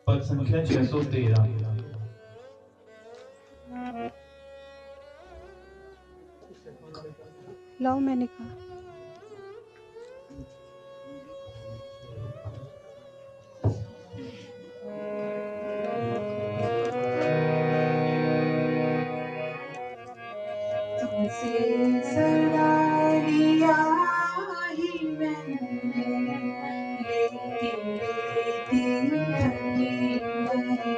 पद संख्या 613। लाओ मैंने कहा। तुमसे सदा लिया ही मैंने, लेती लेती थकी नहीं।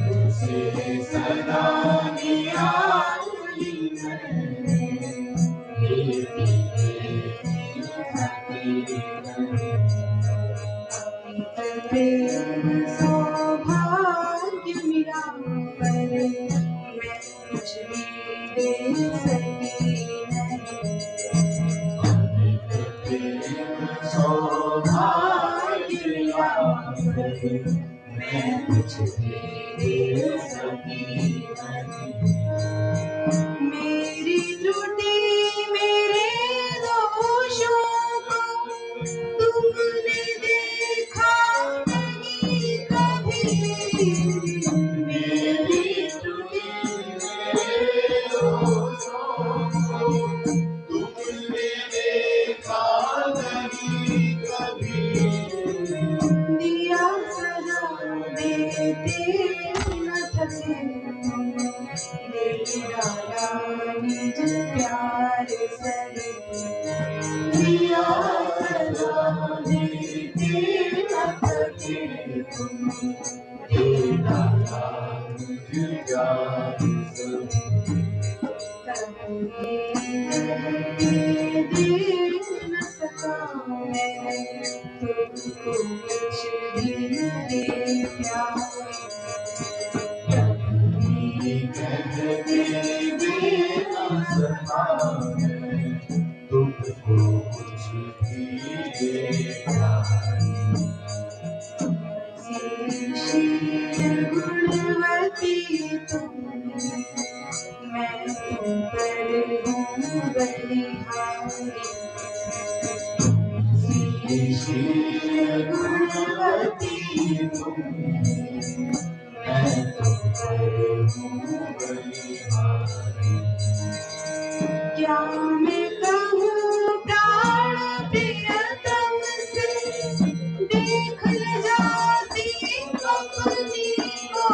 तुमसे सदा लिया ही मैंने, लेती लेती थकी नहीं। प्रेम सौभाग्य मिला पर मैं कुछ भी दे सकी नहीं। प्रेम सौभाग्य मिला पर मैं कुछ भी दे सकी नहीं। मेरी त्रुटि मेरे दोषों को तुमने देखा नहीं कभी। मेरी त्रुटि मेरे दोषों को तुमने देखा नहीं कभी। दिया सजा देते न थके, दे डाला निज प्यार सरे। दिया सजा देते न थके, दे डाला निज प्यार सरे। कभी दे न सका मैं तुमको कुछ भी दे प्यार। कभी कहते दे न सका मैं तुमको कुछ भी दे प्यार। शील गुणवती तुम, मैं तुम पर हूँ बलिहारी। शील गुणवती तुम, मैं तुम पर हूँ बलिहारी। क्या मैं कहूँ प्राण प्रियतम से, देख न जाती अपनी को।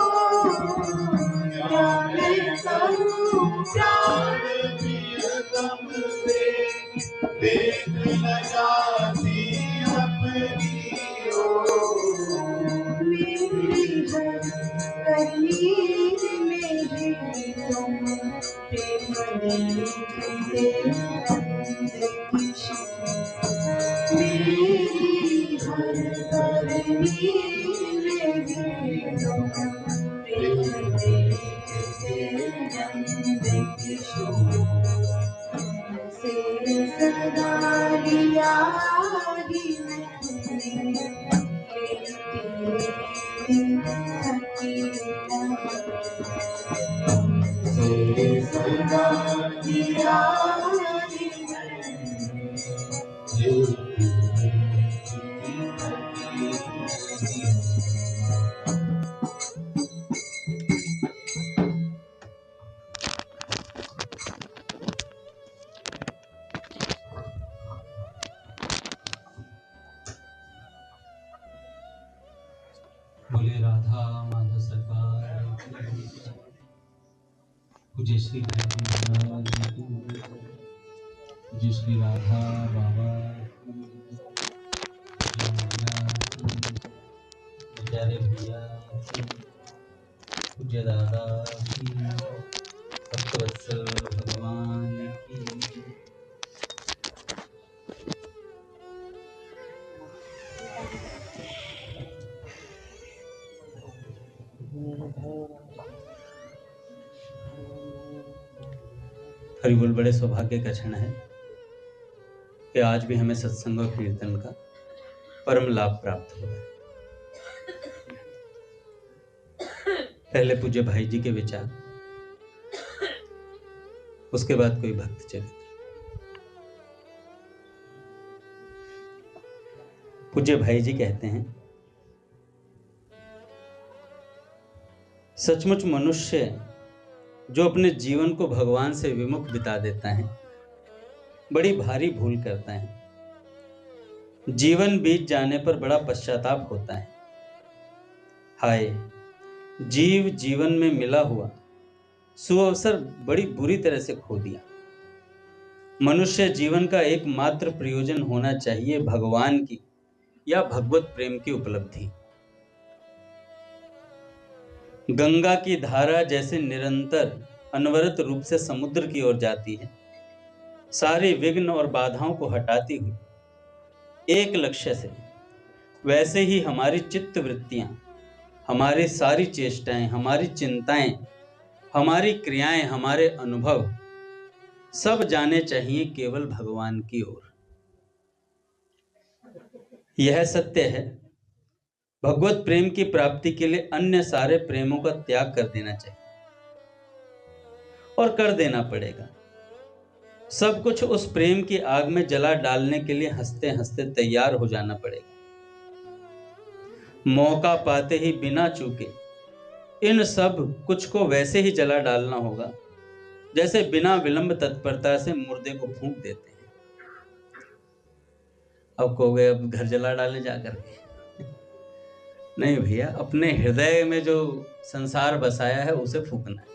क्या मैं कहूँ प्राण प्रियतम से, देख न जाती अपनी ओर। मेरी हर कली में ही तुम प्रेम देखते नंद किशोर। मेरी हर कली में ही तुम प्रेम देखते नंद किशोर। से सदा लिया ही मैंने, लेती लेती थकी नहीं। से सदा लिया ही मैंने, लेती लेती थकी नहीं। बोले राधा माधव सरकार, पूज्य श्री पूज्य श्री राधा बाबा, प्यारे भैया, पूज्य दादा की, सप्तवत्सल भगवान की। हरिबोल, बड़े सौभाग्य का क्षण है कि आज भी हमें सत्संग और कीर्तन का परम लाभ प्राप्त हो रहा है। पहले पूज्य भाई जी के विचार, उसके बाद कोई भक्त चरित्र। पूज्य भाई जी कहते हैं, सचमुच मनुष्य जो अपने जीवन को भगवान से विमुख बिता देता है, बड़ी भारी भूल करता है। जीवन बीत जाने पर बड़ा पश्चाताप होता है। हाय, जीव जीवन में मिला हुआ सुअवसर बड़ी बुरी तरह से खो दिया। मनुष्य जीवन का एकमात्र प्रयोजन होना चाहिए भगवान की या भगवत प्रेम की उपलब्धि। गंगा की धारा जैसे निरंतर अनवरत रूप से समुद्र की ओर जाती है, सारे विघ्न और बाधाओं को हटाती हुई एक लक्ष्य से, वैसे ही हमारी चित्त वृत्तियां, हमारी सारी चेष्टाएं, हमारी चिंताएं, हमारी क्रियाएं, हमारे अनुभव सब जाने चाहिए केवल भगवान की ओर। यह सत्य है, भगवत प्रेम की प्राप्ति के लिए अन्य सारे प्रेमों का त्याग कर देना चाहिए और कर देना पड़ेगा। सब कुछ उस प्रेम की आग में जला डालने के लिए हंसते हंसते तैयार हो जाना पड़ेगा। मौका पाते ही बिना चूके इन सब कुछ को वैसे ही जला डालना होगा जैसे बिना विलंब तत्परता से मुर्दे को फूंक देते हैं। अब कहोगे अब घर जला डालने जाकर के, नहीं भैया, अपने हृदय में जो संसार बसाया है उसे फूंकना है।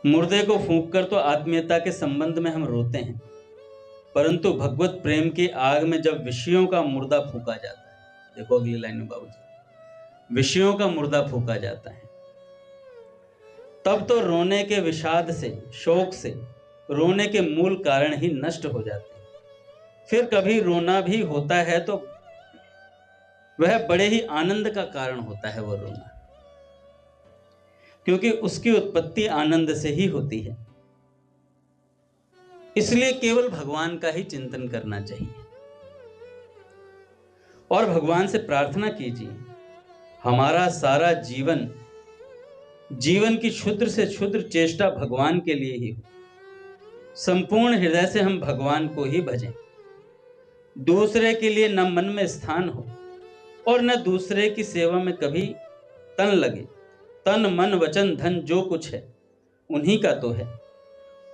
मुर्दे को फूंककर तो आत्मीयता के संबंध में हम रोते हैं, परंतु भगवत प्रेम की आग में जब विषयों का मुर्दा फूंका जाता है, देखो अगली लाइन में बाबूजी, विषयों का मुर्दा फूंका जाता है, तब तो रोने के विषाद से, शोक से रोने के मूल कारण ही नष्ट हो जाते हैं। फिर कभी रोना भी होता है तो वह बड़े ही आनंद का कारण होता है वो रोना, क्योंकि उसकी उत्पत्ति आनंद से ही होती है। इसलिए केवल भगवान का ही चिंतन करना चाहिए और भगवान से प्रार्थना कीजिए हमारा सारा जीवन, जीवन की क्षुद्र से क्षुद्र चेष्टा भगवान के लिए ही हो। संपूर्ण हृदय से हम भगवान को ही भजें, दूसरे के लिए न मन में स्थान हो और न दूसरे की सेवा में कभी तन लगे। तन मन वचन धन जो कुछ है उन्हीं का तो है,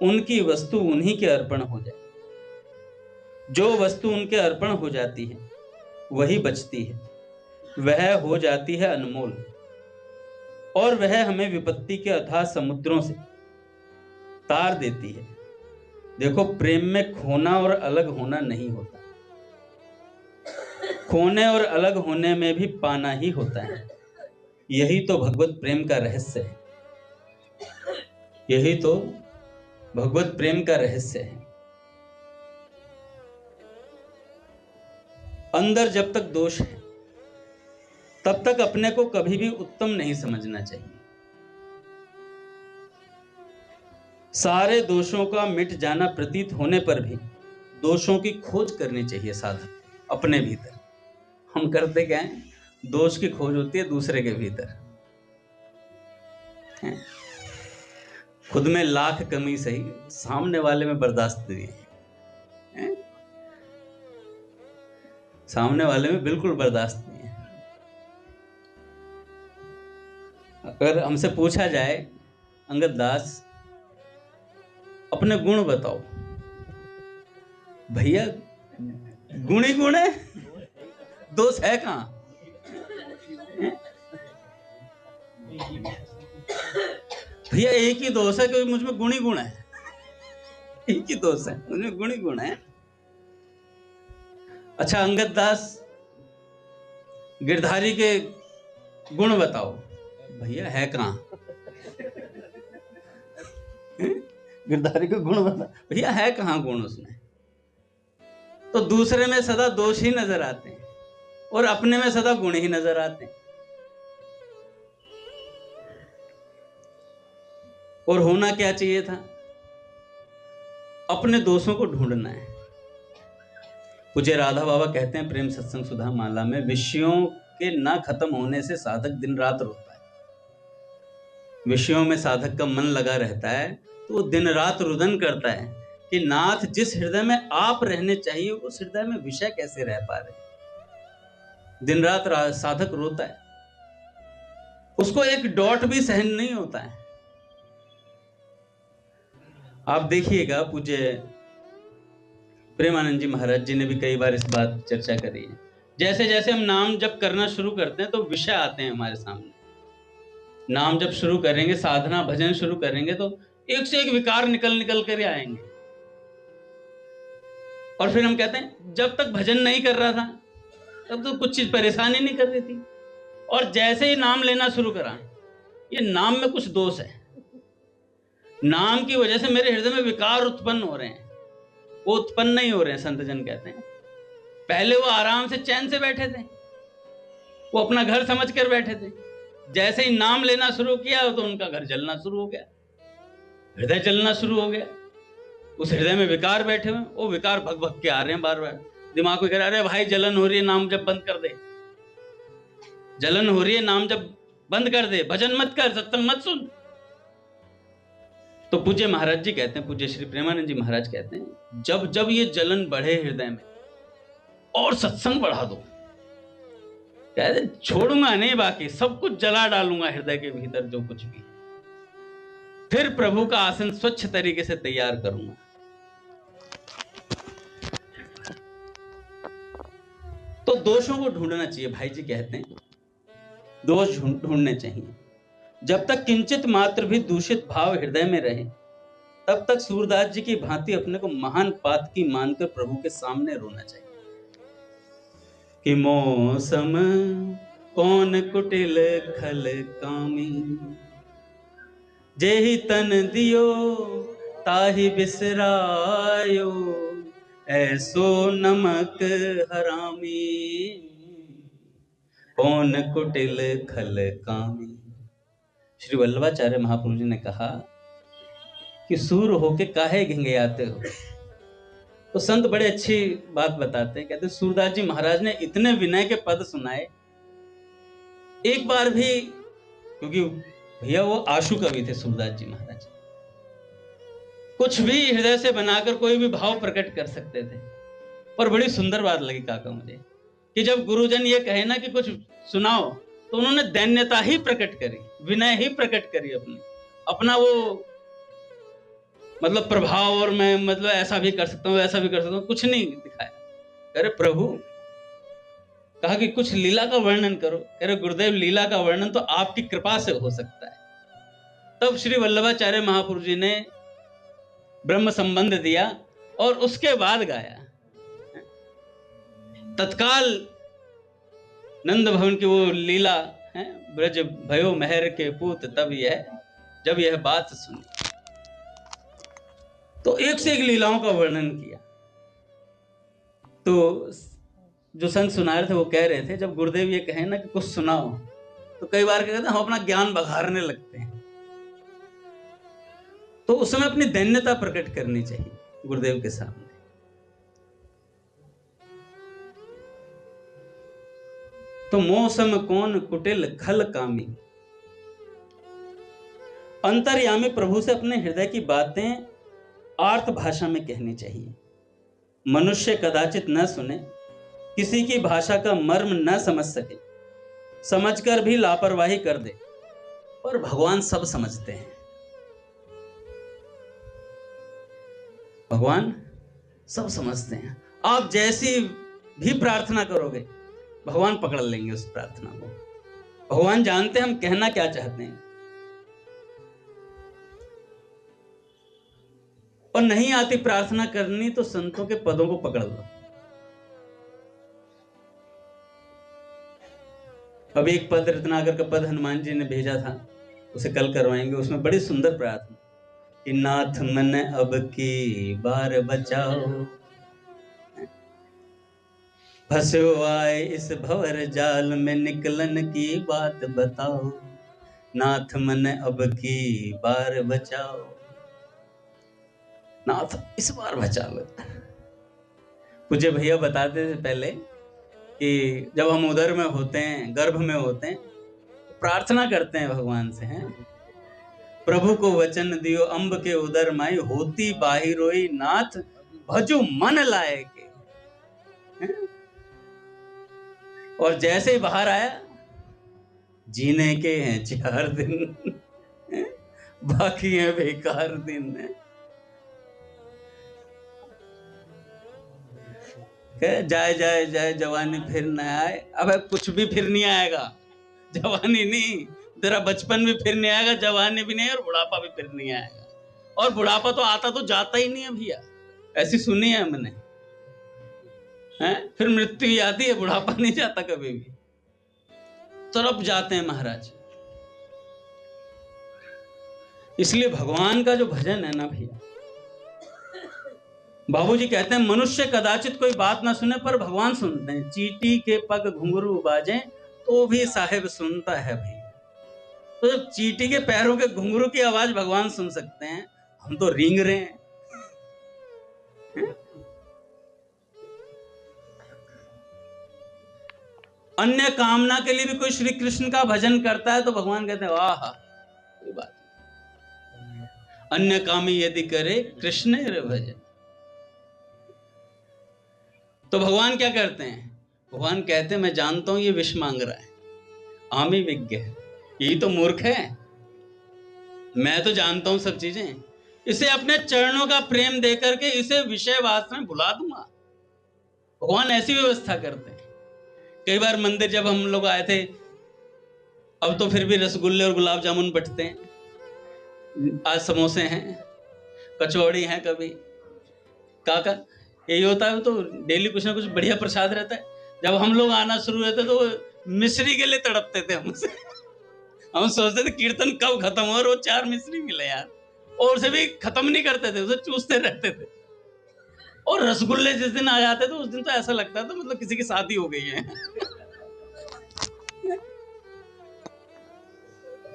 उनकी वस्तु उन्हीं के अर्पण हो जाए। जो वस्तु उनके अर्पण हो जाती है वही बचती है, वह हो जाती है अनमोल, और वह हमें विपत्ति के अथाह समुद्रों से तार देती है। देखो, प्रेम में खोना और अलग होना नहीं होता, खोने और अलग होने में भी पाना ही होता है। यही तो भगवत प्रेम का रहस्य है, यही तो भगवत प्रेम का रहस्य है। अंदर जब तक दोष है तब तक अपने को कभी भी उत्तम नहीं समझना चाहिए। सारे दोषों का मिट जाना प्रतीत होने पर भी दोषों की खोज करनी चाहिए साधक अपने भीतर। हम करते क्या है, दोष की खोज होती है दूसरे के भीतर। खुद में लाख कमी सही, सामने वाले में बर्दाश्त नहीं है, सामने वाले में बिल्कुल बर्दाश्त नहीं है। अगर हमसे पूछा जाए, अंगद दास अपने गुण बताओ, भैया गुण ही गुण है, दोष है कहां? भैया एक ही दोष है कि मुझ में गुण ही गुण है, एक ही दोष है, मुझ में गुण ही गुण है। अच्छा अंगद दास, गिरधारी के गुण बताओ, भैया है कहां? गिरधारी के गुण बता, भैया है कहां गुण उसमें? तो दूसरे में सदा दोष ही नजर आते हैं और अपने में सदा गुण ही नजर आते हैं। और होना क्या चाहिए था? अपने दोषों को ढूंढना है। पूज्य राधा बाबा कहते हैं प्रेम सत्संग सुधा माला में, विषयों के ना खत्म होने से साधक दिन रात रोता है। विषयों में साधक का मन लगा रहता है तो वो दिन रात रुदन करता है कि नाथ जिस हृदय में आप रहने चाहिए उस हृदय में विषय कैसे रह पा रहे। दिन रात साधक रोता है, उसको एक डॉट भी सहन नहीं होता है। आप देखिएगा, पूज्य प्रेमानंद जी महाराज जी ने भी कई बार इस बात चर्चा करी है। जैसे जैसे हम नाम जप करना शुरू करते हैं तो विषय आते हैं हमारे सामने। नाम जप शुरू करेंगे, साधना भजन शुरू करेंगे तो एक से एक विकार निकल कर आएंगे। और फिर हम कहते हैं जब तक भजन नहीं कर रहा था तब तो कुछ चीज परेशानी नहीं कर रही थी, और जैसे ही नाम लेना शुरू करा, ये नाम में कुछ दोष है, नाम की वजह से मेरे हृदय में विकार उत्पन्न हो रहे हैं। वो उत्पन्न नहीं हो रहे हैं, संत जन कहते हैं। पहले वो आराम से चैन से बैठे थे, वो अपना घर समझ कर बैठे थे। जैसे ही नाम लेना शुरू किया तो उनका घर जलना शुरू हो गया, हृदय जलना शुरू हो गया। उस हृदय में विकार बैठे हुए, वो विकार भग भग के आ रहे हैं बार बार। दिमाग को कह रहा है, अरे भाई जलन हो रही है, नाम जब बंद कर दे, जलन हो रही है, नाम जब बंद कर दे, भजन मत कर, सत्संग मत सुन। तो पूज्य महाराज जी कहते हैं, पूज्य श्री प्रेमानंद जी महाराज कहते हैं, जब जब ये जलन बढ़े हृदय में और सत्संग बढ़ा दो, कहते छोड़ूंगा नहीं, बाकी सब कुछ जला डालूंगा हृदय के भीतर जो कुछ भी, फिर प्रभु का आसन स्वच्छ तरीके से तैयार करूंगा। तो दोषों को ढूंढना चाहिए, भाई जी कहते हैं दोष ढूंढने चाहिए। जब तक किंचित मात्र भी दूषित भाव हृदय में रहे तब तक सूरदास जी की भांति अपने को महान पातकी मानकर प्रभु के सामने रोना चाहिए कि मौसम कौन कुटिल खल कामी, जेहि तन दियो ताहि बिसरायो, ऐसो नमक हरामी, कौन कुटिल खल कामी। श्री वल्लभाचार्य महाप्रभु जी ने कहा कि सूर होके काहे घिंघियाते हो। तो संत बड़े अच्छी बात बताते हैं, कहते सूरदास जी महाराज ने इतने विनय के पद सुनाए, एक बार भी, क्योंकि भैया वो आशु कवि थे सूरदास जी महाराज, कुछ भी हृदय से बनाकर कोई भी भाव प्रकट कर सकते थे। पर बड़ी सुंदर बात लगी काका मुझे कि जब गुरुजन ये कहे ना कि कुछ सुनाओ, तो उन्होंने दैन्यता ही प्रकट करी, विनय ही प्रकट करी, अपना वो मतलब प्रभाव, और मैं मतलब ऐसा भी कर सकता हूँ ऐसा भी कर सकता हूँ, कुछ नहीं दिखाया। अरे प्रभु कहा कि कुछ लीला का वर्णन करो। अरे गुरुदेव लीला का वर्णन तो आपकी कृपा से हो सकता है। तब श्री वल्लभाचार्य महापुरुष जी ने ब्रह्म संबंध दिया और उसके बाद गाया। तत्काल नंद भवन की वो लीला है, ब्रज भयो महर के पूत तब यह, जब यह बात सुनी, तो एक से एक लीलाओं का वर्णन किया। तो जो संत सुना रहे थे वो कह रहे थे, जब गुरुदेव ये कहे ना कि कुछ सुनाओ, तो कई बार कहते हैं हम अपना ज्ञान बघारने लगते हैं। तो उस समय अपनी दैन्यता प्रकट करनी चाहिए गुरुदेव के सामने। तो मौसम कौन कुटिल खल कामी, अंतर्यामी प्रभु से अपने हृदय की बातें आर्त भाषा में कहनी चाहिए। मनुष्य कदाचित न सुने, किसी की भाषा का मर्म न समझ सके, समझकर भी लापरवाही कर दे, पर भगवान सब समझते हैं। भगवान सब समझते हैं। आप जैसी भी प्रार्थना करोगे भगवान पकड़ लेंगे उस प्रार्थना को। भगवान जानते हैं हम कहना क्या चाहते हैं। और नहीं आती प्रार्थना करनी तो संतों के पदों को पकड़ लो। अब एक पद रत्नाकर का पद हनुमान जी ने भेजा था, उसे कल करवाएंगे। उसमें बड़ी सुंदर प्रार्थना कि नाथ मन अब की बार बचाओ, फंसो आए इस भंवर जाल में निकलन की बात बताओ, नाथ मन अब की बार बचाओ, नाथ इस बार बचा लो। मुझे भैया बताते थे पहले कि जब हम उदर में होते हैं, गर्भ में होते हैं, तो प्रार्थना करते हैं भगवान से, हैं प्रभु को वचन दियो अम्ब के उदर माई, होती बाहिरोई नाथ भजु मन लाए के। और जैसे ही बाहर आया, जीने के हैं 4 दिन, बाकी है बेकार दिन। जाए जाए जाए जवानी फिर न आए। अब कुछ भी फिर नहीं आएगा, जवानी नहीं, तेरा बचपन भी फिर नहीं आएगा, जवानी भी नहीं, और बुढ़ापा भी फिर नहीं आएगा। और बुढ़ापा तो आता तो जाता ही नहीं है भैया, ऐसी सुनी है हमने, हैं? फिर मृत्यु आती है, बुढ़ापा नहीं जाता कभी भी, तरफ जाते हैं महाराज। इसलिए भगवान का जो भजन है ना भैया, बाबूजी कहते हैं मनुष्य कदाचित कोई बात ना सुने पर भगवान सुनते हैं। चींटी के पग घुंघरू बाजे तो भी साहिब सुनता है भैया। तो जब चींटी के पैरों के घुंघरू की आवाज भगवान सुन सकते हैं, हम तो रींग रहे हैं। अन्य कामना के लिए भी कोई श्री कृष्ण का भजन करता है तो भगवान कहते हैं वाह, कोई बात नहीं। अन्य कामी यदि करे कृष्ण रे भजन, तो भगवान क्या करते हैं? भगवान कहते हैं मैं जानता हूं ये विष मांग रहा है, आमी विज्ञ है, यही तो मूर्ख है, मैं तो जानता हूं सब चीजें, इसे अपने चरणों का प्रेम देकर के इसे विषय वासना में भुला दूंगा। भगवान ऐसी व्यवस्था करते हैं। कई बार मंदिर जब हम लोग आए थे, अब तो फिर भी रसगुल्ले और गुलाब जामुन बंटते हैं, आज समोसे हैं, कचौड़ी हैं, कभी काका, यही होता है। तो डेली कुछ ना कुछ बढ़िया प्रसाद रहता है। जब हम लोग आना शुरू हुए थे तो मिश्री के लिए तड़पते थे हमसे। हम सोचते थे कीर्तन कब खत्म हो, और वो 4 मिश्री मिले यार, और उसे भी खत्म नहीं करते थे, उसे चूसते रहते थे। और रसगुल्ले जिस दिन आ जाते थे उस दिन तो ऐसा लगता था मतलब किसी की शादी हो गई है।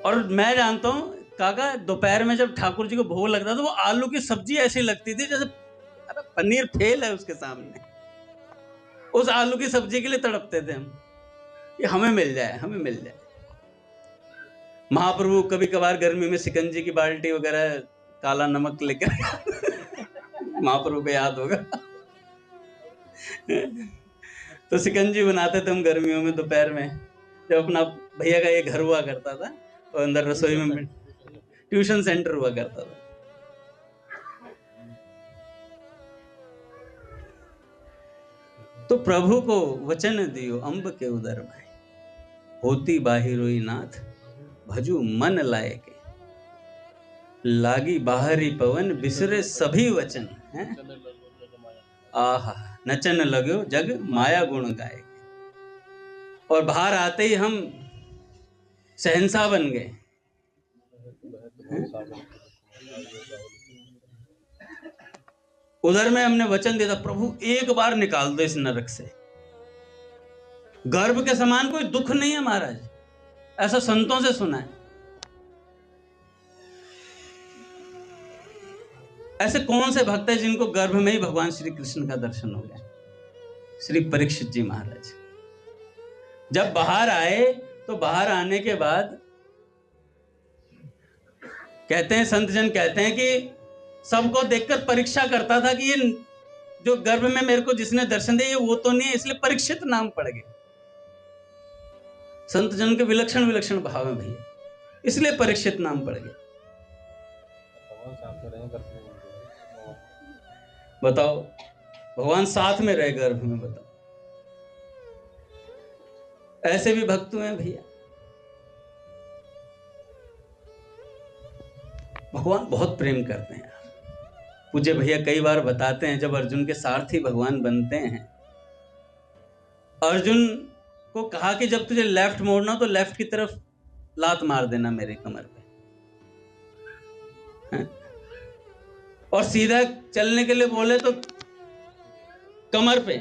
और मैं जानता हूँ काका, दोपहर में जब ठाकुर जी को भोग लगता था, वो आलू की सब्जी ऐसी लगती थी जैसे पनीर फेल है उसके सामने। उस आलू की सब्जी के लिए तड़पते थे हम, ये हमें मिल जाए, हमें मिल जाए। महाप्रभु कभी कभार गर्मी में शिकंजी की बाल्टी वगैरह काला नमक लेकर महाप्रभु को याद होगा तो शिकंजी बनाते थे हम गर्मियों में दोपहर में, जब अपना भैया का ये घर हुआ करता था और अंदर रसोई में ट्यूशन सेंटर हुआ करता था। तो प्रभु को वचन दियो अम्ब के उदर में, होती बाहिरोई नाथ भजू मन लाए के। लागी बाहरी पवन बिसरे सभी वचन हैं, आहा नचन लगो जग माया गुण गाए। और बाहर आते ही हम शहंशाह बन गए। उधर में हमने वचन दिया था, प्रभु एक बार निकाल दो इस नरक से। गर्भ के समान कोई दुख नहीं है महाराज, ऐसा संतों से सुना है। ऐसे कौन से भक्त हैं जिनको गर्भ में ही भगवान श्री कृष्ण का दर्शन हो गया? श्री परीक्षित जी महाराज जब बाहर आए तो बाहर आने के बाद कहते हैं, संत जन कहते हैं कि सबको देखकर परीक्षा करता था कि ये जो गर्भ में मेरे को जिसने दर्शन दिया ये वो तो नहीं है, इसलिए परीक्षित नाम पड़ गया। संत जन के विलक्षण विलक्षण भाव है भैया, इसलिए परीक्षित नाम पड़ गया। बताओ, भगवान साथ में रहे गर्भ में, बताओ। ऐसे भी भक्त हैं भैया। भगवान बहुत प्रेम करते हैं। पूज्य भैया कई बार बताते हैं, जब अर्जुन के सारथी भगवान बनते हैं, अर्जुन को कहा कि जब तुझे लेफ्ट मोड़ना तो लेफ्ट की तरफ लात मार देना मेरे कमर पे, और सीधा चलने के लिए बोले तो कमर पे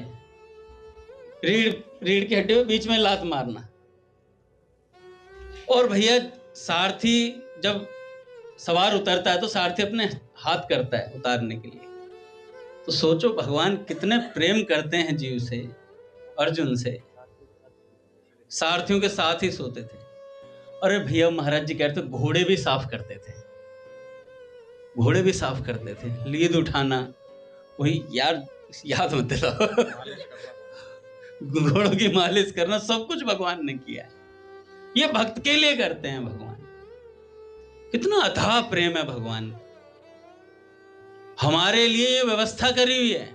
रीढ़ की हड्डी में बीच में लात मारना। और भैया सारथी जब सवार उतरता है तो सारथी अपने हाथ करता है उतारने के लिए। तो सोचो भगवान कितने प्रेम करते हैं जीव से, अर्जुन से। सारथियों के साथ ही सोते थे। अरे भैया महाराज जी कहते घोड़े भी साफ करते थे। घोड़े भी साफ करते थे, लीद उठाना, वही यार याद मत दिलाओ, घोड़ों की मालिश करना, सब कुछ भगवान ने किया है। ये भक्त के लिए करते हैं भगवान। कितना अथाह प्रेम है भगवान, हमारे लिए ये व्यवस्था करी हुई है।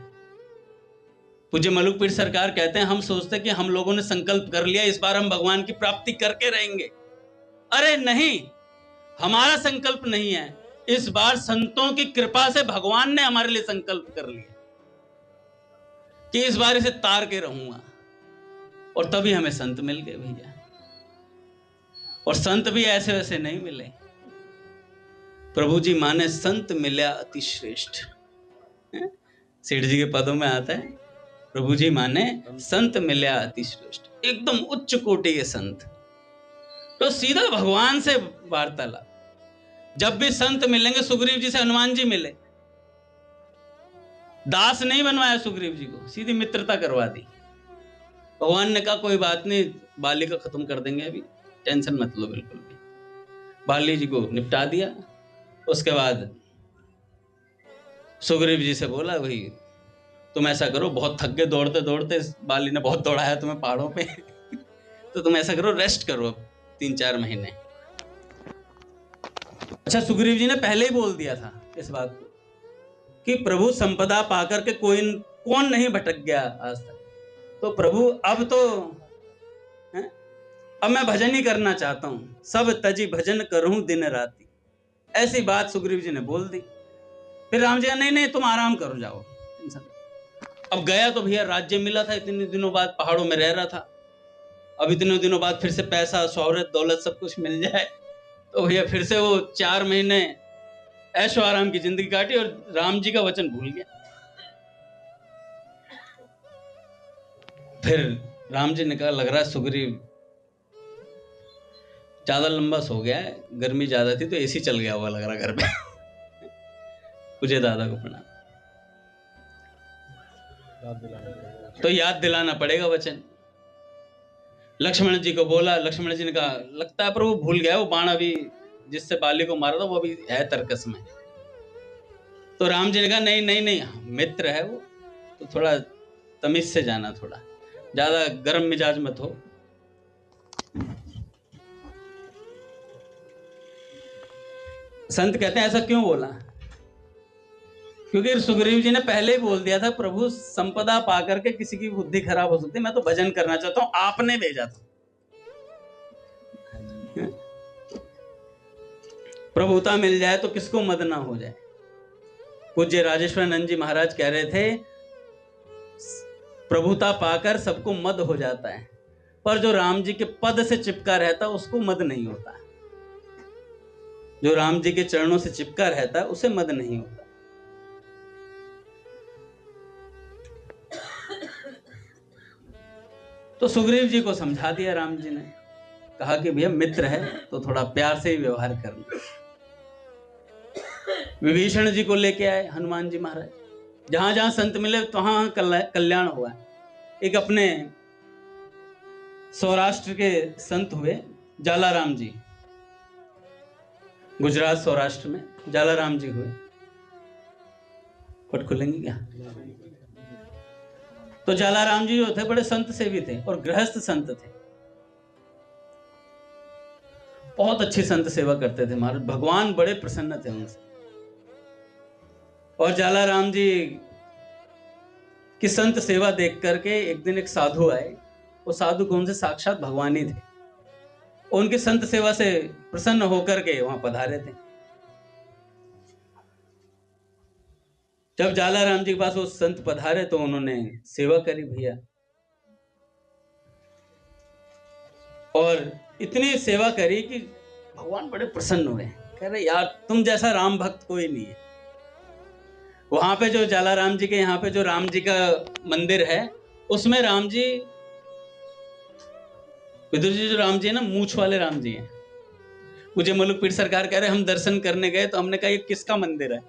पूज्य मलुक पीर सरकार कहते हैं, हम सोचते हैं कि हम लोगों ने संकल्प कर लिया इस बार हम भगवान की प्राप्ति करके रहेंगे। अरे नहीं, हमारा संकल्प नहीं है, इस बार संतों की कृपा से भगवान ने हमारे लिए संकल्प कर लिया कि इस बार इसे तार के रहूंगा। और तभी हमें संत मिल गए भैया। और संत भी ऐसे वैसे नहीं मिले। प्रभु जी माने संत मिल्या अति श्रेष्ठ, सेठ जी के पदों में आता है, प्रभु जी माने संत मिल्या अति श्रेष्ठ, एकदम उच्च कोटि के संत। तो सीधा भगवान से वार्तालाप। जब भी संत मिलेंगे, सुग्रीव जी से हनुमान जी मिले, दास नहीं बनवाया सुग्रीव जी को, सीधी मित्रता करवा दी। भगवान ने कहा कोई बात नहीं, बाली का खत्म कर देंगे, अभी टेंशन मत लो बिल्कुल भी। बाली जी को निपटा दिया। उसके बाद सुग्रीव जी से बोला, भाई तुम ऐसा करो, बहुत थक गए दौड़ते दौड़ते, बाली ने बहुत दौड़ाया तुम्हें पहाड़ों पे तो तुम ऐसा करो, रेस्ट करो 3-4 महीने। अच्छा, सुग्रीव जी ने पहले ही बोल दिया था इस बात को कि प्रभु संपदा पाकर के कौन नहीं भटक गया आज तक। तो प्रभु अब तो अब मैं भजन ही करना चाहता हूं, सब तजी भजन करूं दिन राति, ऐसी बात सुग्रीव जी ने बोल दी। फिर राम जी नहीं नहीं तुम आराम करो, जाओ। अब गया तो भैया राज्य मिला था, इतने दिनों बाद पहाड़ों में रह रहा था, अब इतने दिनों बाद फिर से पैसा शौहरत दौलत सब कुछ मिल जाए तो भैया फिर से वो 4 महीने ऐशो आराम की जिंदगी काटी और राम जी का वचन भूल गया। फिर राम जी ने कहा, लग रहा है सुग्रीव ज्यादा लंबा सो गया है, गर्मी ज्यादा थी तो एसी चल गया हुआ लग रहा घर पे मुझे दादा को प्रणाम। तो याद दिलाना पड़ेगा वचन। लक्ष्मण जी को बोला, लक्ष्मण जी ने कहा लगता है प्रभु भूल गया, वो बाण अभी जिससे बाली को मारा था वो अभी है तरकस में। तो राम जी ने कहा नहीं नहीं नहीं, मित्र है वो, तो थोड़ा तमीज से जाना, थोड़ा ज्यादा गर्म मिजाज मत हो। संत कहते हैं ऐसा क्यों बोला? क्योंकि सुग्रीव जी ने पहले ही बोल दिया था, प्रभु संपदा पाकर के किसी की बुद्धि खराब हो सकती है, मैं तो भजन करना चाहता हूं, आपने भेजा था। प्रभुता मिल जाए तो किसको मद ना हो जाए। पूज्य राजेश्वरानंद जी महाराज कह रहे थे, प्रभुता पाकर सबको मद हो जाता है, पर जो राम जी के पद से चिपका रहता है उसको मद नहीं होता। जो राम जी के चरणों से चिपका रहता है उसे मद नहीं होता। तो सुग्रीव जी को समझा दिया राम जी ने, कहा कि भैया मित्र है तो थोड़ा प्यार से ही व्यवहार करना। विभीषण जी को लेके आए हनुमान जी महाराज, जहां जहां संत मिले वहां कल्याण हुआ। एक अपने सौराष्ट्र के संत हुए जालाराम जी, गुजरात सौराष्ट्र में जालाराम जी हुए। पट खुलेंगे क्या? तो जालाराम जी जो थे बड़े संत सेवी थे और गृहस्थ संत थे, बहुत अच्छी संत सेवा करते थे महाराज, भगवान बड़े प्रसन्न थे उनसे। और जालाराम जी की संत सेवा देख करके एक दिन एक साधु आए, वो साधु कौन से? साक्षात भगवान ही थे। उनकी संत सेवा से प्रसन्न होकर के वहां पधारे थे। जब जालाराम जी के पास वो संत पधारे तो उन्होंने सेवा करी भैया, और इतनी सेवा करी कि भगवान बड़े प्रसन्न हुए। कह रहे यार तुम जैसा राम भक्त कोई नहीं है। वहां पे जो जालाराम जी के यहाँ पे जो राम जी का मंदिर है, उसमें राम जी, विदुर जी जो राम जी है ना, मूछ वाले राम जी हैं। मुझे मलुक पीर सरकार कह रहे हम दर्शन करने गए तो हमने कहा ये किसका मंदिर है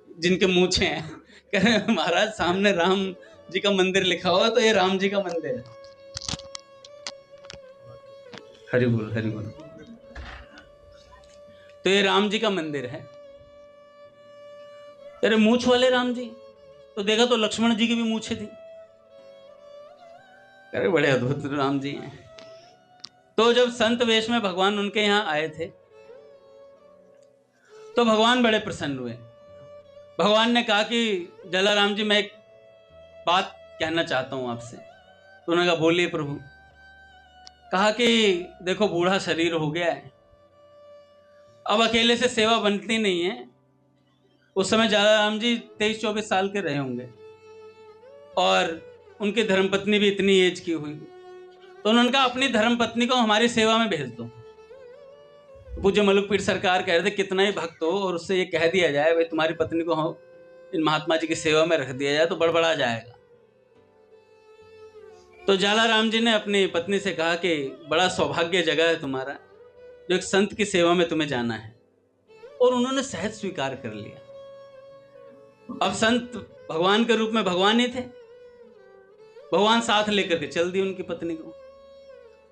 जिनके मूछे हैं? कह रहे महाराज सामने राम जी का मंदिर लिखा हुआ, तो ये राम जी का मंदिर है। हरि बोल हरि बोल। तो ये राम जी का मंदिर है। तेरे मूछ वाले राम जी, तो देखा तो लक्ष्मण जी की भी मूछें थी। अरे बड़े अद्भुत राम जी हैं। तो जब संत वेश में भगवान उनके यहाँ आए थे तो भगवान बड़े प्रसन्न हुए। भगवान ने कहा कि जलाराम जी, मैं एक बात कहना चाहता हूं आपसे। तो उन्होंने कहा, बोलिए प्रभु। कहा कि देखो, बूढ़ा शरीर हो गया है, अब अकेले से सेवा बनती नहीं है। उस समय जलाराम जी 23-24 साल के रहे होंगे और उनकी धर्मपत्नी भी इतनी एज की हुई। तो उन्होंने कहा, अपनी धर्मपत्नी को हमारी सेवा में भेज दो। पूज्य मलुकपीठ सरकार कह रहे थे, कितना ही भक्त हो और उससे ये कह दिया जाए भाई तुम्हारी पत्नी को हम इन महात्मा जी की सेवा में रख दिया जाए तो बड़बड़ा जाएगा। तो जलाराम जी ने अपनी पत्नी से कहा कि बड़ा सौभाग्य जगह है तुम्हारा, जो एक संत की सेवा में तुम्हें जाना है। और उन्होंने सहज स्वीकार कर लिया। अब संत भगवान के रूप में भगवान ही थे। भगवान साथ लेकर के चल दी उनकी पत्नी को।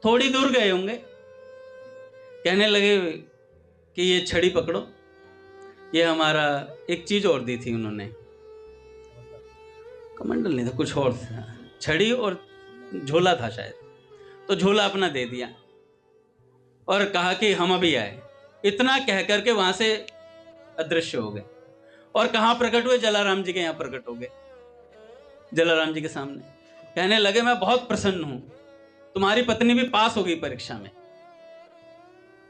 थोड़ी दूर गए होंगे, कहने लगे कि ये छड़ी पकड़ो। ये हमारा एक चीज और दी थी उन्होंने, कमंडल नहीं था, कुछ और था, छड़ी और झोला था शायद। तो झोला अपना दे दिया और कहा कि हम अभी आए। इतना कह करके वहां से अदृश्य हो गए। और कहाँ प्रकट हुए? जलाराम जी के यहाँ प्रकट हो गए, जलाराम जी के सामने। कहने लगे, मैं बहुत प्रसन्न हूं, तुम्हारी पत्नी भी पास हो गई परीक्षा में,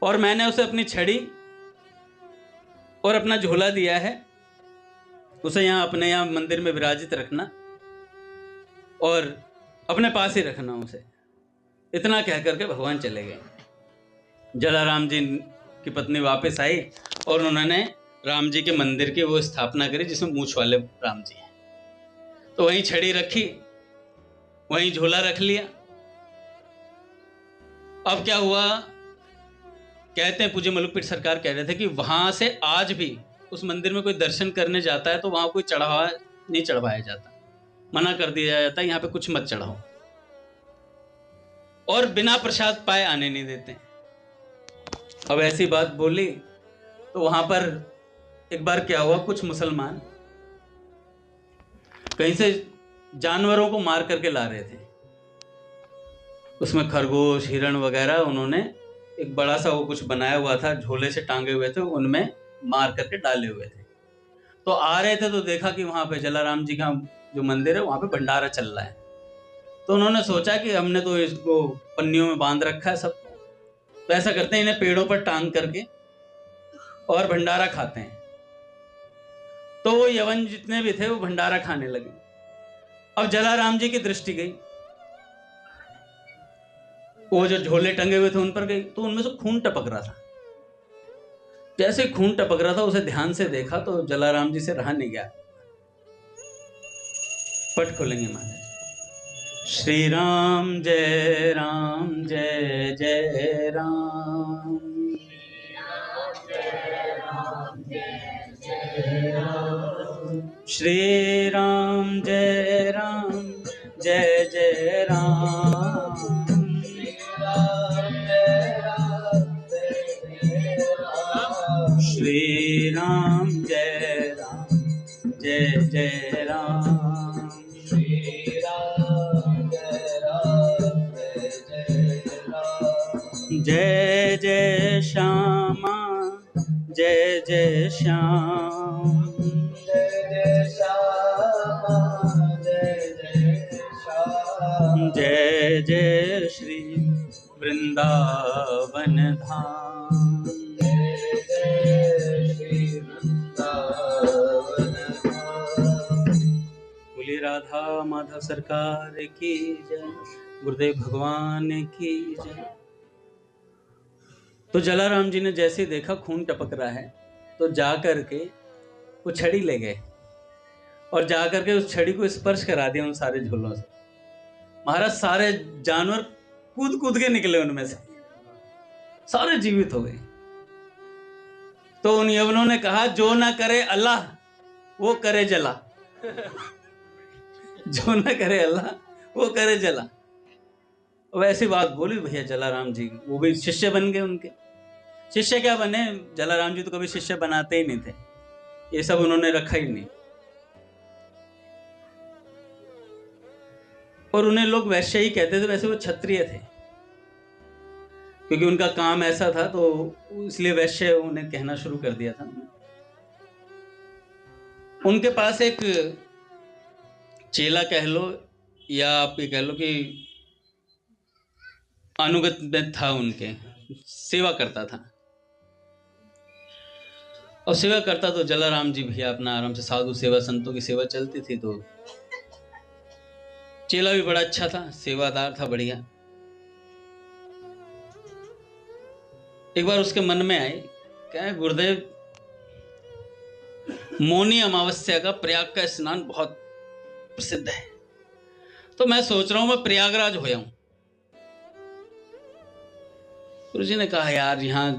और मैंने उसे अपनी छड़ी और अपना झोला दिया है। उसे यहाँ अपने यहाँ मंदिर में विराजित रखना और अपने पास ही रखना उसे। इतना कह करके भगवान चले गए। जलाराम जी की पत्नी वापस आई और उन्होंने राम जी के मंदिर की वो स्थापना करी जिसमें मूछ वाले राम जी हैं। तो वहीं छड़ी रखी, वहीं झोला रख लिया। अब क्या हुआ? कहते हैं, पूज्य मलुकपीठ सरकार कह रहे थे कि वहां से आज भी उस मंदिर में कोई दर्शन करने जाता है तो वहां कोई चढ़ावा नहीं चढ़वाया जाता, मना कर दिया जाता है, यहाँ पे कुछ मत चढ़ाओ, और बिना प्रसाद पाए आने नहीं देते। अब ऐसी बात बोली तो वहां पर एक बार क्या हुआ, कुछ मुसलमान कहीं से जानवरों को मार करके ला रहे थे। उसमें खरगोश, हिरण वगैरह, उन्होंने एक बड़ा सा वो कुछ बनाया हुआ था, झोले से टांगे हुए थे, उनमें मार करके डाले हुए थे। तो आ रहे थे तो देखा कि वहां पे जलाराम जी का जो मंदिर है वहां पे भंडारा चल रहा है। तो उन्होंने सोचा कि हमने तो इसको पन्नियों में बांध रखा है सबको, तो ऐसा करते हैं, इन्हें पेड़ों पर टांग करके और भंडारा खाते हैं। तो वो यवन जितने भी थे वो भंडारा खाने लगे। अब जलाराम जी की दृष्टि गई, वो जो झोले टंगे हुए थे उन पर गई, तो उनमें से खून टपक रहा था। जैसे खून टपक रहा था, उसे ध्यान से देखा तो जलाराम जी से रहा नहीं गया। पट खोलेंगे महाराज। श्री राम जय जय राम। श्री राम जय जय राम। श्री राम जय जय राम। श्री राम जय जय श्यामा जय श्याम। जय जय श्री वृंदावन धाम। बोलिए राधा माधव सरकार की जय, गुरुदेव भगवान की जय। तो जलाराम जी ने जैसे ही देखा खून टपक रहा है तो जा करके वो छड़ी ले गए और जा करके उस छड़ी को स्पर्श करा दिया उन सारे झोलों से। महाराज सारे जानवर कूद कूद के निकले, उनमें से सारे जीवित हो गए। तो उन यवनों ने कहा, जो ना करे अल्लाह वो करे जला। जो ना करे अल्लाह वो करे जला। वैसी बात बोली भैया जलाराम जी, वो भी शिष्य बन गए उनके। शिष्य क्या बने, जलाराम जी तो कभी शिष्य बनाते ही नहीं थे, ये सब उन्होंने रखा ही नहीं। और उन्हें लोग वैश्य ही कहते थे, वैसे वो क्षत्रिय थे, क्योंकि उनका काम ऐसा था, तो इसलिए वैश्य उन्हें कहना शुरू कर दिया था। उनके पास एक चेला कह लो या आप ये कह लो कि अनुगत में था, उनके सेवा करता था। और सेवा करता तो जलाराम जी भैया अपना आराम से साधु सेवा, संतों की सेवा चलती थी। तो चेला भी बड़ा अच्छा था, सेवादार था, बढ़िया। एक बार उसके मन में आई, क्या गुरुदेव, मौनी अमावस्या का प्रयाग का स्नान बहुत प्रसिद्ध है, तो मैं सोच रहा हूं मैं प्रयागराज हो जाऊं। गुरुजी ने कहा यार यहाँ,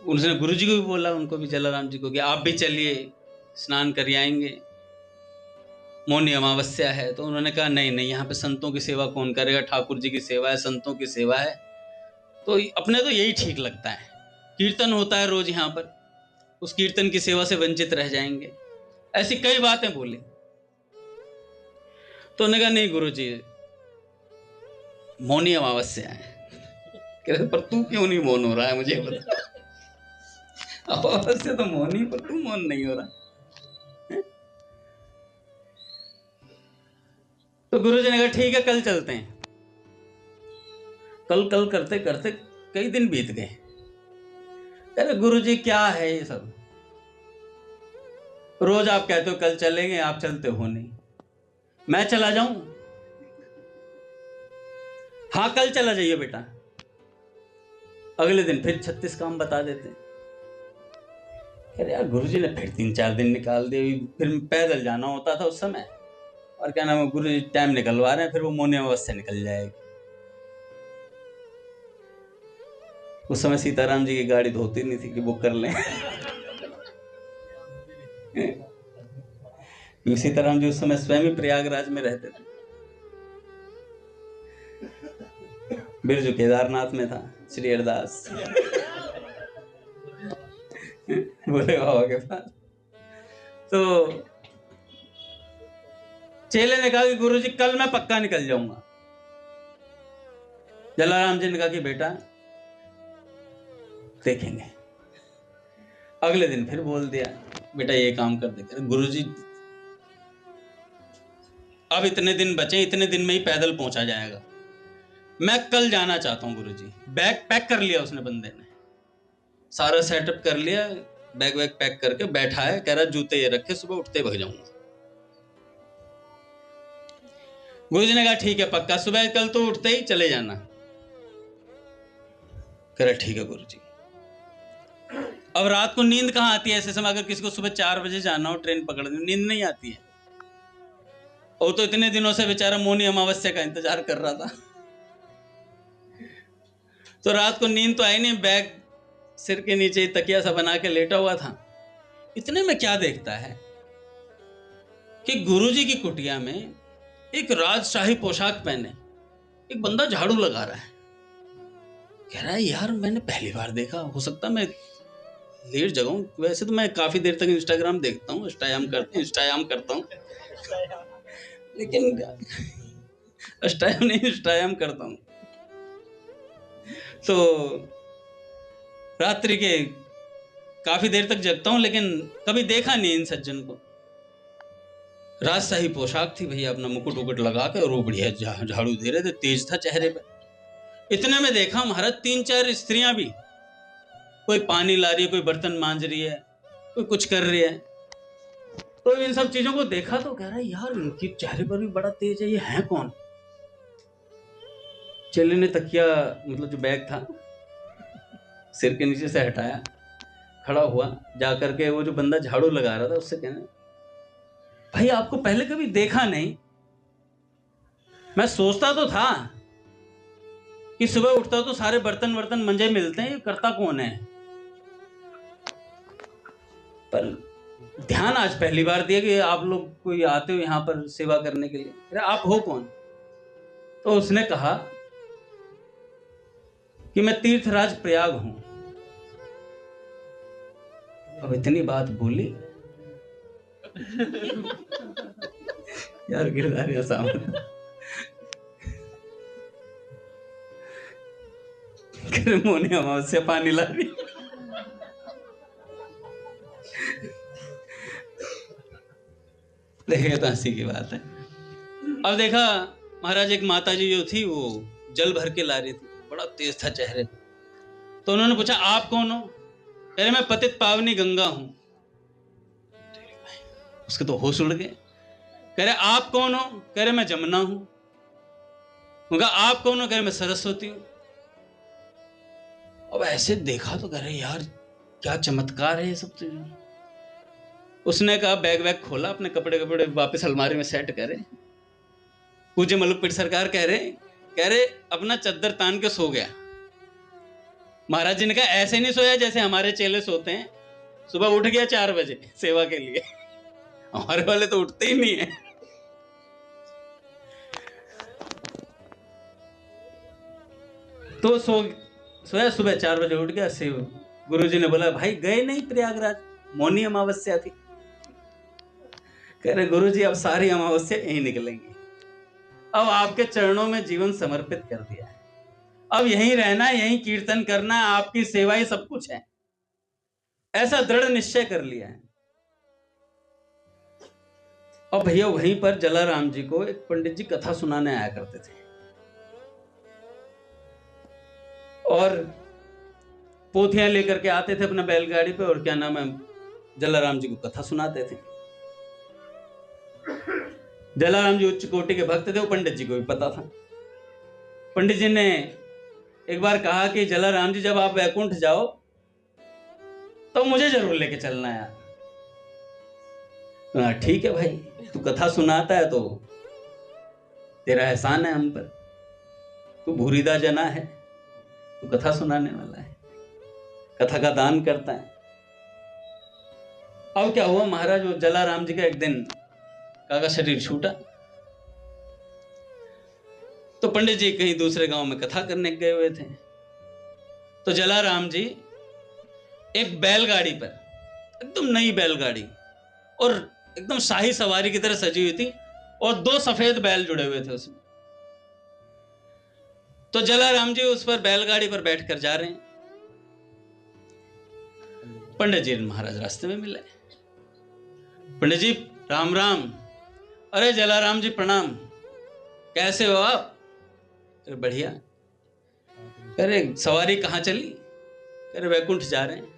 उन्होंने गुरुजी को भी बोला, उनको भी, जलाराम जी को, कि आप भी चलिए स्नान कर आएंगे, मौनी अमावस्या है। तो उन्होंने कहा नहीं नहीं, यहाँ पे संतों की सेवा कौन करेगा, ठाकुर जी की सेवा है, संतों की सेवा है, तो अपने तो यही ठीक लगता है। कीर्तन होता है रोज यहाँ पर, उस कीर्तन की सेवा से वंचित रह जाएंगे। ऐसी कई बातें बोली। तो उन्होंने कहा नहीं गुरुजी, मौनी अमावस्या है। कह रहे पर तू क्यों नहीं मौन हो रहा है, मुझे बता। अमावस्या तो मौनी, पर तू मौन नहीं हो रहा। तो गुरुजी ने कहा ठीक है, कल चलते हैं। कल कल करते करते कई दिन बीत गए। अरे गुरुजी क्या है ये सब, रोज आप कहते हो कल चलेंगे, आप चलते हो नहीं। मैं चला जाऊं? हाँ कल चला जाइए बेटा। अगले दिन फिर 36 काम बता देते। अरे यार गुरुजी ने फिर 3-4 दिन निकाल दिए। फिर पैदल जाना होता था उस समय, और क्या नाम है, गुरुजी टाइम निकलवा रहे हैं, फिर वो मौनी अमावस्या निकल जाएगी। उस समय सीताराम जी की गाड़ी धोती नहीं थी कि बुक कर लें। सीताराम जी उस समय स्वयं ही प्रयागराज में रहते थे। बिरजू केदारनाथ में था श्री हरदास बोले बाबा के पास। तो चेले ने कहा कि गुरुजी कल मैं पक्का निकल जाऊंगा। जलाराम जी ने कहा कि बेटा देखेंगे। अगले दिन फिर बोल दिया, बेटा ये काम कर दे। गुरुजी अब इतने दिन बचे, इतने दिन में ही पैदल पहुंचा जाएगा, मैं कल जाना चाहता हूं गुरुजी। बैग पैक कर लिया उसने, बंदे ने सारा सेटअप कर लिया, बैग वैग पैक करके बैठा है, कह रहा जूते ये रखे, सुबह उठते भाग जाऊंगा। गुरुजी ने कहा ठीक है पक्का, सुबह कल तो उठते ही चले जाना। कह रहा ठीक है गुरुजी। अब रात को नींद कहां आती है ऐसे समय, अगर किसी को सुबह 4 बजे जाना हो ट्रेन पकड़ने, नींद नहीं आती है। और तो इतने दिनों से बेचारा मौनी अमावस्या का इंतजार कर रहा था, तो रात को नींद तो आई नहीं। बैग सिर के नीचे तकिया सा बना के लेटा हुआ था। इतने में क्या देखता है कि गुरुजी की कुटिया में एक राजशाही पोशाक पहने एक बंदा झाड़ू लगा रहा है। कह रहा है यार मैंने पहली बार देखा, हो सकता मैं लेट जगाऊं। वैसे तो मैं काफी देर तक इंस्टाग्राम देखता हूँ, इंस्टाग्राम करता हूँ, लेकिन इंस्टाग्राम करता हूँ। तो रात्रि के काफी देर तक जगता हूं, लेकिन कभी देखा नहीं इन सज्जन को। राजशाही पोशाक थी भैया, अपना मुकुट उकुट लगा के, और वो बढ़िया झाड़ू दे रहे थे, तेज था चेहरे पे। इतने में देखा महाराज 3-4 स्त्रियां भी, कोई पानी ला रही है, कोई बर्तन मांज रही है, कोई कुछ कर रही है। तो इन सब चीजों को देखा तो कह रहा है यार इनके चेहरे पर भी बड़ा तेज है, ये है कौन। चेले ने तकिया, मतलब जो बैग था, सिर के नीचे से हटाया, खड़ा हुआ, जाकर के वो जो बंदा झाड़ू लगा रहा था उससे कहने, भाई आपको पहले कभी देखा नहीं। मैं सोचता तो था कि सुबह उठता तो सारे बर्तन वर्तन मंजे मिलते हैं, ये करता कौन है, पर ध्यान आज पहली बार दिया कि आप लोग कोई आते हो यहाँ पर सेवा करने के लिए। अरे आप हो कौन? तो उसने कहा कि मैं तीर्थराज प्रयाग हूं। अब इतनी बात बोली यार गिरधारी सामने मोनी अमावस्या पानी ला रही। देखिए तो हंसी की बात है। अब देखा महाराज, एक माता जी जो थी वो जल भर के ला रही थी, बड़ा तेज था चेहरे। तो उन्होंने पूछा आप कौन हो? कह रहे मैं पतित पावनी गंगा हूं। उसके तो होश उड़ गए। कह रहे आप कौन हो? कह रहे मैं जमुना हूं। उनका आप कौन हो? कह रहे मैं सरस्वती हूं। अब ऐसे देखा तो कह रहे यार क्या चमत्कार है ये सब चीजें। उसने कहा बैग वैग खोला, अपने कपड़े वापस अलमारी में सेट करे। पूज्य मलुकपीठ सरकार कह रहे अपना चद्दर तान के सो गया। महाराज जी ने कहा ऐसे नहीं सोया जैसे हमारे चेले सोते हैं, सुबह उठ गया 4 बजे सेवा के लिए। हमारे वाले तो उठते ही नहीं है। तो सोया, सुबह 4 बजे उठ गया। शिव गुरुजी ने बोला भाई गए नहीं प्रयागराज, मौनी अमावस्या थी। कह रहे गुरुजी अब सारी अमावस्या यहीं निकलेंगी, अब आपके चरणों में जीवन समर्पित कर दिया है, अब यहीं रहना है, यहीं कीर्तन करना है, आपकी सेवा ही सब कुछ है, ऐसा दृढ़ निश्चय कर लिया है। अब भैया वहीं पर जलाराम जी को एक पंडित जी कथा सुनाने आया करते थे और पोथियां लेकर के आते थे अपना बैलगाड़ी पे, और क्या नाम है जलाराम जी को कथा सुनाते थे। जलाराम जी उच्च कोटि के भक्त थे, वो पंडित जी को भी पता था। पंडित जी ने एक बार कहा कि जलाराम जी जब आप वैकुंठ जाओ तो मुझे जरूर लेके चलना यार। ठीक है भाई, तू कथा सुनाता है तो तेरा एहसान है हम पर, तू भूरीदा जना है, तू कथा सुनाने वाला है, कथा का दान करता है। अब क्या हुआ महाराज, वो जलाराम जी का एक दिन का शरीर छूटा। तो पंडित जी कहीं दूसरे गांव में कथा करने गए हुए थे। तो जलाराम जी एक बैलगाड़ी पर, एकदम नई बैलगाड़ी और एकदम शाही सवारी की तरह सजी हुई थी, और 2 सफेद बैल जुड़े हुए थे उसमें। तो जलाराम जी उस पर बैलगाड़ी पर बैठकर जा रहे हैं। पंडित जी महाराज रास्ते में मिले। पंडित जी राम राम। अरे जलाराम जी प्रणाम, कैसे हो आप? अरे बढ़िया। अरे सवारी कहाँ चली? अरे वैकुंठ जा रहे हैं।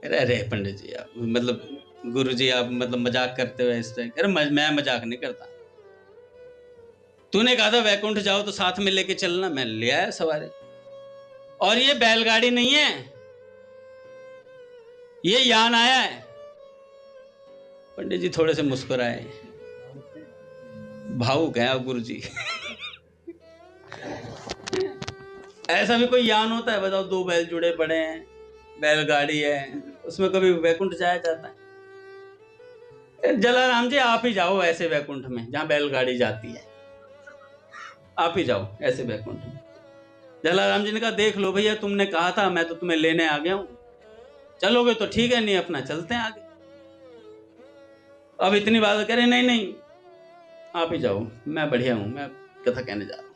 अरे पंडित जी आप मतलब गुरु जी आप मतलब मजाक करते हुए इस तरह। अरे मैं मजाक नहीं करता, तूने कहा था वैकुंठ जाओ तो साथ में लेके चलना, मैं ले आया सवारी। और ये बैलगाड़ी नहीं है, ये यान आया है। पंडित जी थोड़े से मुस्कुराए, भावुक हैं आप गुरु जी। ऐसा भी कोई यान होता है बताओ? 2 बैल जुड़े पड़े हैं, बैलगाड़ी है, उसमें कभी वैकुंठ जाया जाता है? जलाराम जी आप ही जाओ ऐसे वैकुंठ में जहां बैलगाड़ी जाती है, आप ही जाओ ऐसे वैकुंठ में। जलाराम जी ने कहा देख लो भैया, तुमने कहा था, मैं तो तुम्हें लेने आ गया हूं, चलोगे तो ठीक है, नहीं अपना चलते हैं आगे। अब इतनी बात करें, नहीं आप ही जाओ, मैं बढ़िया हूं, मैं कथा कहने जा रहा हूं।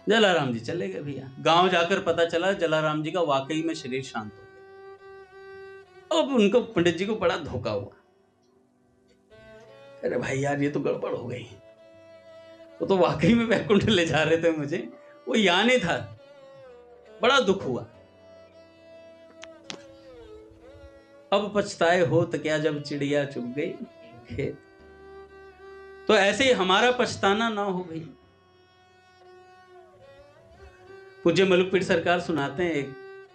जलाराम जी चले गए भैया। गांव जाकर पता चला जलाराम जी का वाकई में शरीर शांत हो गया। अब उनको पंडित जी को बड़ा धोखा हुआ। अरे भाई यार ये तो गड़बड़ हो गई, वो तो वाकई में वैकुंठ ले जा रहे थे मुझे, वो यान ही था। बड़ा दुख हुआ। अब पछताए हो तो क्या जब चिड़िया चुग गई खेत। तो ऐसे ही हमारा पछताना ना हो भाई। पूज्य मलुकपीठ सरकार सुनाते हैं, एक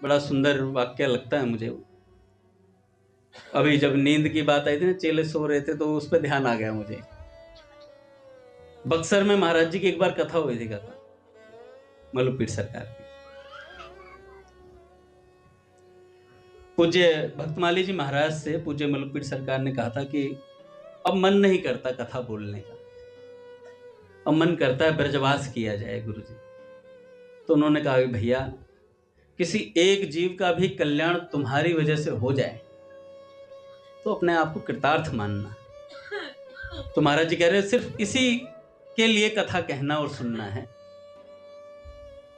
बड़ा सुंदर वाक्य लगता है मुझे। अभी जब नींद की बात आई थी ना, चेले सो रहे थे तो उस पर ध्यान आ गया मुझे। बक्सर में महाराज जी की एक बार कथा हुई थी, कथा मलुकपीठ सरकार की। पूज्य भक्तमाली जी महाराज से पूज्य मलुकपीठ सरकार ने कहा था कि अब मन नहीं करता कथा बोलने का, अब मन करता है ब्रजवास किया जाए गुरुजी। तो उन्होंने कहा कि भैया किसी एक जीव का भी कल्याण तुम्हारी वजह से हो जाए तो अपने आप को कृतार्थ मानना। तो महाराज जी कह रहे सिर्फ इसी के लिए कथा कहना और सुनना है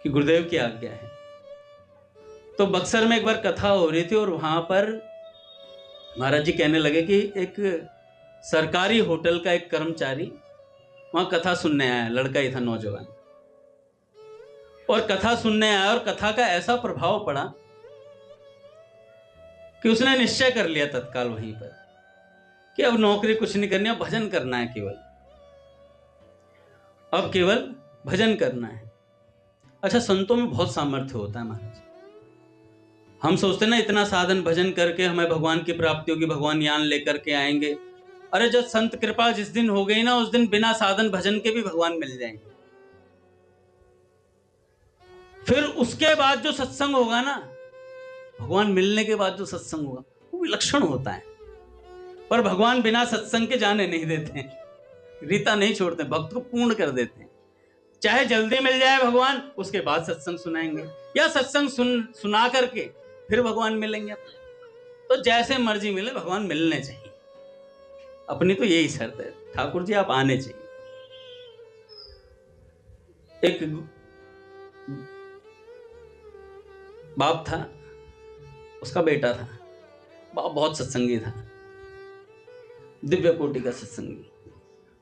कि गुरुदेव की आज्ञा है। तो बक्सर में एक बार कथा हो रही थी और वहां पर महाराज जी कहने लगे कि एक सरकारी होटल का एक कर्मचारी वहां कथा सुनने आया, लड़का ही था, नौजवान, और कथा सुनने आया और कथा का ऐसा प्रभाव पड़ा कि उसने निश्चय कर लिया तत्काल वहीं पर कि अब नौकरी कुछ नहीं करनी, अब भजन करना है केवल, अब केवल भजन करना है। अच्छा, संतों में बहुत सामर्थ्य होता है महाराज। हम सोचते ना इतना साधन भजन करके हमें भगवान की प्राप्ति होगी, भगवान ज्ञान लेकर के आएंगे। अरे जब संत कृपा जिस दिन हो गई ना, उस दिन बिना साधन भजन के भी भगवान मिल जाएंगे। फिर उसके बाद जो सत्संग होगा ना, भगवान मिलने के बाद जो सत्संग होगा वो विलक्षण होता है। पर भगवान बिना सत्संग के जाने नहीं देते, रीता नहीं छोड़ते, भक्त को पूर्ण कर देते हैं। चाहे जल्दी मिल जाए भगवान, उसके बाद सत्संग सुनाएंगे, या सत्संग सुना करके फिर भगवान मिलेंगे। तो जैसे मर्जी मिले, भगवान मिलने चाहिए। अपनी तो यही शर्त है, ठाकुर जी आप आने चाहिए। एक बाप था, उसका बेटा था, बाप बहुत सत्संगी था, दिव्य कोटि का सत्संगी,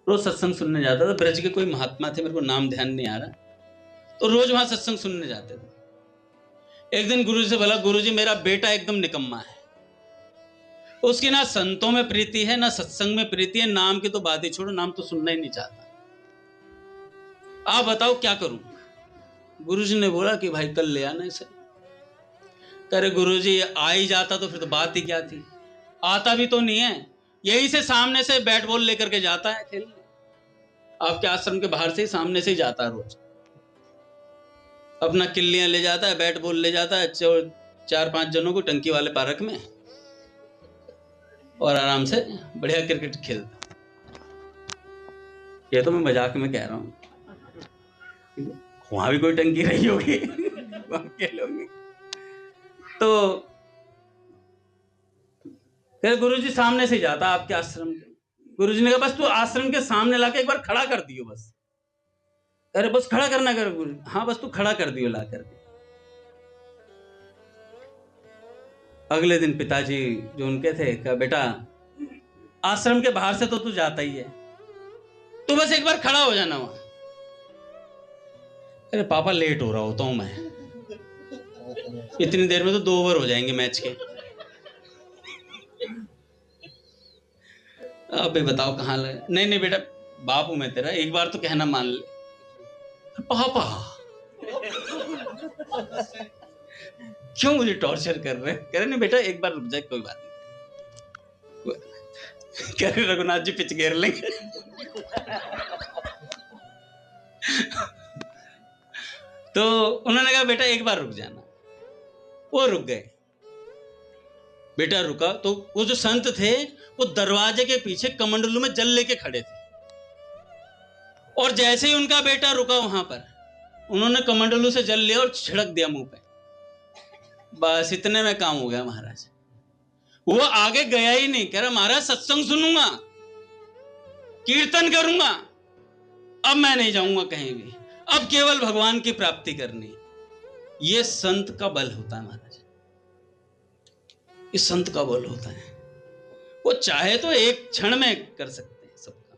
रोज सत्संग सुनने जाता था। ब्रज के कोई महात्मा थे, मेरे को नाम ध्यान नहीं आ रहा, तो रोज वहां सत्संग सुनने जाते थे। एक दिन गुरु जी से बोला, गुरु जी मेरा बेटा एकदम निकम्मा है, उसकी ना संतों में प्रीति है ना सत्संग में प्रीति है, नाम की तो बात ही छोड़ो, नाम तो सुनना ही नहीं चाहता, आप बताओ क्या करूं। गुरु जी ने बोला कि भाई कल ले आना इसे। अरे गुरु जी आ ही जाता तो फिर तो बात ही क्या थी, आता भी तो नहीं है, यही से सामने से बैट बॉल लेकर के जाता है खेलने, आपके आश्रम के बाहर से ही सामने से ही जाता है, रोज अपना किल्लियां ले जाता है, बैट बॉल ले जाता है, 4-5 जनों को टंकी वाले पार्क में, और आराम से बढ़िया क्रिकेट खेलता। ये तो मैं मजाक में कह रहा हूं, वहां भी कोई टंकी रही होगी खेलोगे। तो गुरुजी सामने से जाता आपके आश्रम के। गुरुजी ने कहा बस तू आश्रम के सामने लाके एक बार खड़ा कर दियो बस। अरे बस खड़ा करना कर गुरु। हाँ बस तू खड़ा कर दियो ला करके। अगले दिन पिताजी जो उनके थे कहा बेटा आश्रम के बाहर से तो तू जाता ही है, तू बस एक बार खड़ा हो जाना वहां। अरे पापा लेट हो रहा होता हूं मैं, इतनी देर में तो 2 ओवर हो जाएंगे मैच के। अब बताओ कहाँ लगे। नहीं नहीं बेटा बाप हूं मैं तेरा, एक बार तो कहना मान ले। पापा क्यों मुझे टॉर्चर कर रहे हैं? कह रहे नहीं बेटा एक बार रुक जाए, कोई बात नहीं। कह रहे रघुनाथ जी पिच घेर लेंगे। तो उन्होंने कहा बेटा एक बार रुक जाना। वो रुक गए। बेटा रुका तो वो जो संत थे वो दरवाजे के पीछे कमंडलू में जल लेके खड़े थे, और जैसे ही उनका बेटा रुका वहां पर उन्होंने कमंडलू से जल लिया और छिड़क दिया मुंह पे। बस इतने में काम हो गया महाराज। वो आगे गया ही नहीं, कह रहा महाराज सत्संग सुनूंगा, कीर्तन करूंगा, अब मैं नहीं जाऊंगा कहीं भी, अब केवल भगवान की प्राप्ति करनी। ये संत का बल होता है महाराज, इस संत का बल होता है। वो चाहे तो एक क्षण में कर सकते हैं सबका,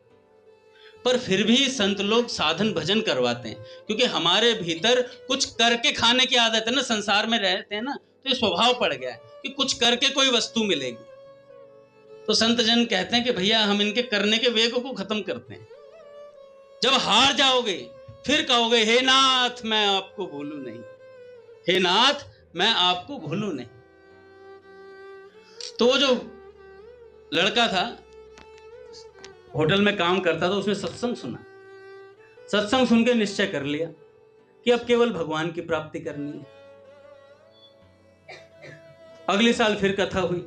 पर फिर भी संत लोग साधन भजन करवाते हैं, क्योंकि हमारे भीतर कुछ करके खाने की आदत है ना, संसार में रहते हैं ना, तो ये स्वभाव पड़ गया है कि कुछ करके कोई वस्तु मिलेगी। तो संत जन कहते हैं कि भैया हम इनके करने के वेग को खत्म करते हैं। जब हार जाओगे फिर कहोगे हे नाथ मैं आपको भूलूं नहीं, हे नाथ मैं आपको भूलूं नहीं। तो वो जो लड़का था होटल में काम करता था, उसने सत्संग सुना, सत्संग सुन के निश्चय कर लिया कि अब केवल भगवान की प्राप्ति करनी है। अगले साल फिर कथा हुई।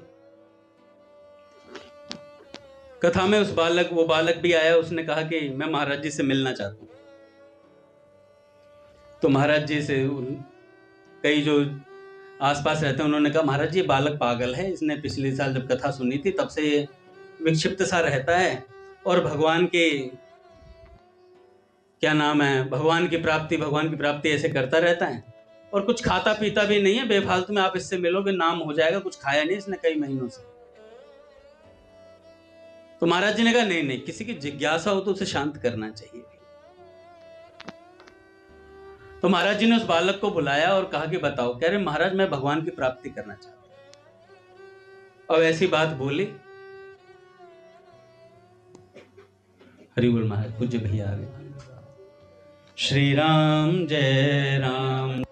कथा में वो बालक भी आया, उसने कहा कि मैं महाराज जी से मिलना चाहता हूं। तो महाराज जी से कई जो आसपास रहते हैं, उन्होंने कहा महाराज जी ये बालक पागल है, इसने पिछले साल जब कथा सुनी थी तब से ये विक्षिप्त सा रहता है और भगवान के क्या नाम है, भगवान की प्राप्ति ऐसे करता रहता है और कुछ खाता पीता भी नहीं है, बेफालतू में आप इससे मिलोगे नाम हो जाएगा, कुछ खाया नहीं इसने कई महीनों से। तो महाराज जी ने कहा नहीं, किसी की जिज्ञासा हो तो उसे शांत करना चाहिए। तो महाराज जी ने उस बालक को बुलाया और कहा कि बताओ। कह रहे महाराज मैं भगवान की प्राप्ति करना चाहता हूं। अब ऐसी बात बोली, हरि बोल महाराज, पूज्य भैया आ गए। श्री राम जय राम